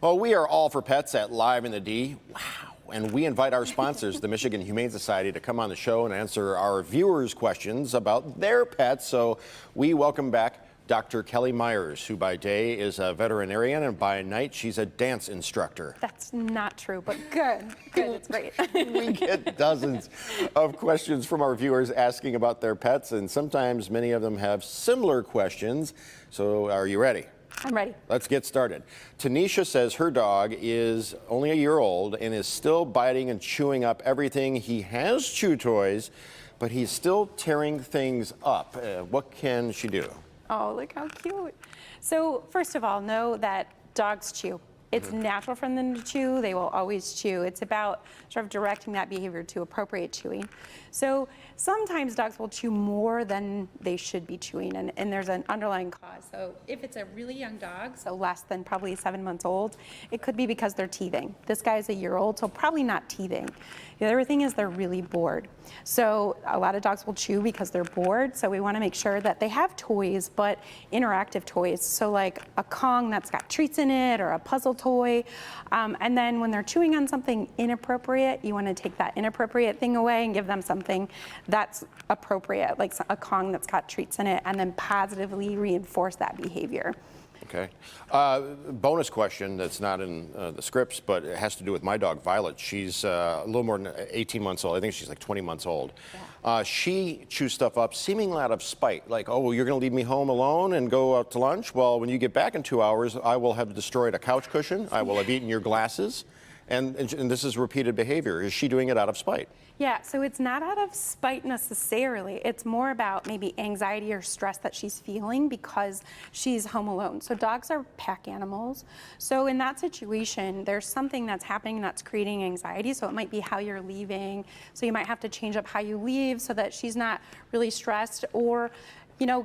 Well, we are all for pets at Live in the D. Wow. And we invite our sponsors, the Michigan Humane Society, to come on the show and answer our viewers' questions about their pets. So we welcome back Dr. Kelly Myers, who by day is a veterinarian and by night she's a dance instructor. That's not true, but good. Good, it's great. We get dozens of questions from our viewers asking about their pets, and sometimes many of them have similar questions. So are you ready? I'm ready. Let's get started. Tanisha says her dog is only a year old and is still biting and chewing up everything. He has chew toys, but he's still tearing things up. What can she do? Oh, look how cute. So first of all, know that dogs chew. It's natural for them to chew. They will always chew. It's about sort of directing that behavior to appropriate chewing. So sometimes dogs will chew more than they should be chewing, and there's an underlying cause. So if it's a really young dog, so less than probably 7 months old, it could be because they're teething. This guy's a year old, so probably not teething. The other thing is they're really bored. So a lot of dogs will chew because they're bored, so we want to make sure that they have toys, but interactive toys. So like a Kong that's got treats in it or a puzzle toy. And then when they're chewing on something inappropriate, you want to take that inappropriate thing away and give them something that's appropriate, like a Kong that's got treats in it, and then positively reinforce that behavior. Okay. Bonus question that's not in the scripts, but it has to do with my dog, Violet. She's a little more than 18 months old. I think she's like 20 months old. Yeah. She chews stuff up seemingly out of spite. Like, oh, well, you're going to leave me home alone and go out to lunch? Well, when you get back in 2 hours, I will have destroyed a couch cushion. I will have eaten your glasses. And this is repeated behavior. Is she doing it out of spite? Yeah, so it's not out of spite necessarily. It's more about maybe anxiety or stress that she's feeling because she's home alone. So dogs are pack animals. So in that situation, there's something that's happening that's creating anxiety. So it might be how you're leaving. So you might have to change up how you leave so that she's not really stressed, or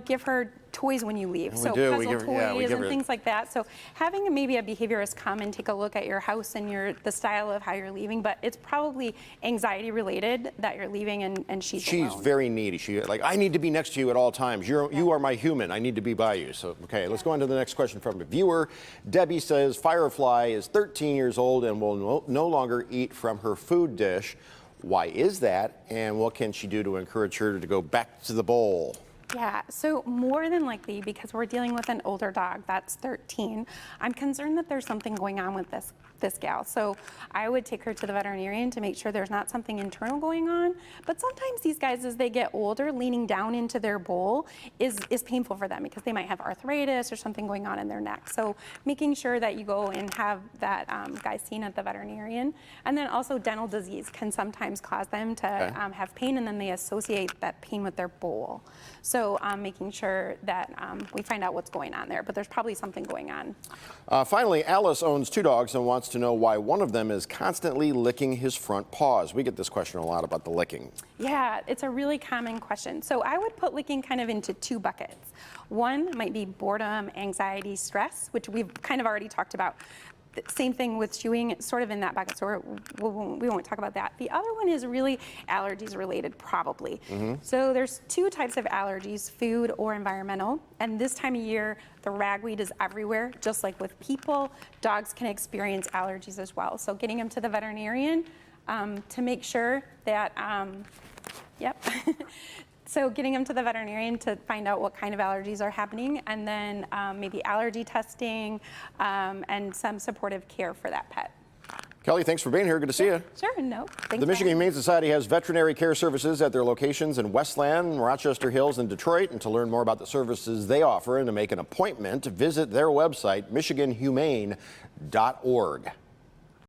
give her toys when you leave. So puzzle toys and things like that. So having maybe a behaviorist come and take a look at your house and the style of how you're leaving, but it's probably anxiety related that you're leaving and she's alone. Very needy. She's like, I need to be next to you at all times. You are my human. I need to be by you. So, okay, let's go on to the next question from a viewer. Debbie says Firefly is 13 years old and will no longer eat from her food dish. Why is that? And what can she do to encourage her to go back to the bowl? Yeah, so more than likely, because we're dealing with an older dog that's 13, I'm concerned that there's something going on with this gal. So I would take her to the veterinarian to make sure there's not something internal going on. But sometimes these guys, as they get older, leaning down into their bowl is painful for them because they might have arthritis or something going on in their neck. So making sure that you go and have that guy seen at the veterinarian. And then also dental disease can sometimes cause them to have pain, and then they associate that pain with their bowl. So making sure that we find out what's going on there, but there's probably something going on. Finally, Alice owns 2 dogs and wants to know why one of them is constantly licking his front paws. We get this question a lot about the licking. Yeah, it's a really common question. So I would put licking kind of into 2 buckets. One might be boredom, anxiety, stress, which we've kind of already talked about. Same thing with chewing, sort of in that bucket, so we won't talk about that. The other one is really allergies related, probably. So there's 2 types of allergies, food or environmental, and this time of year, the ragweed is everywhere, just like with people. Dogs can experience allergies as well. So getting them to the veterinarian to make sure that, So getting them to the veterinarian to find out what kind of allergies are happening, and then maybe allergy testing and some supportive care for that pet. Kelly, thanks for being here. Good to see you. Sure, no. The Michigan Humane Society has veterinary care services at their locations in Westland, Rochester Hills, and Detroit. And to learn more about the services they offer and to make an appointment, visit their website, michiganhumane.org.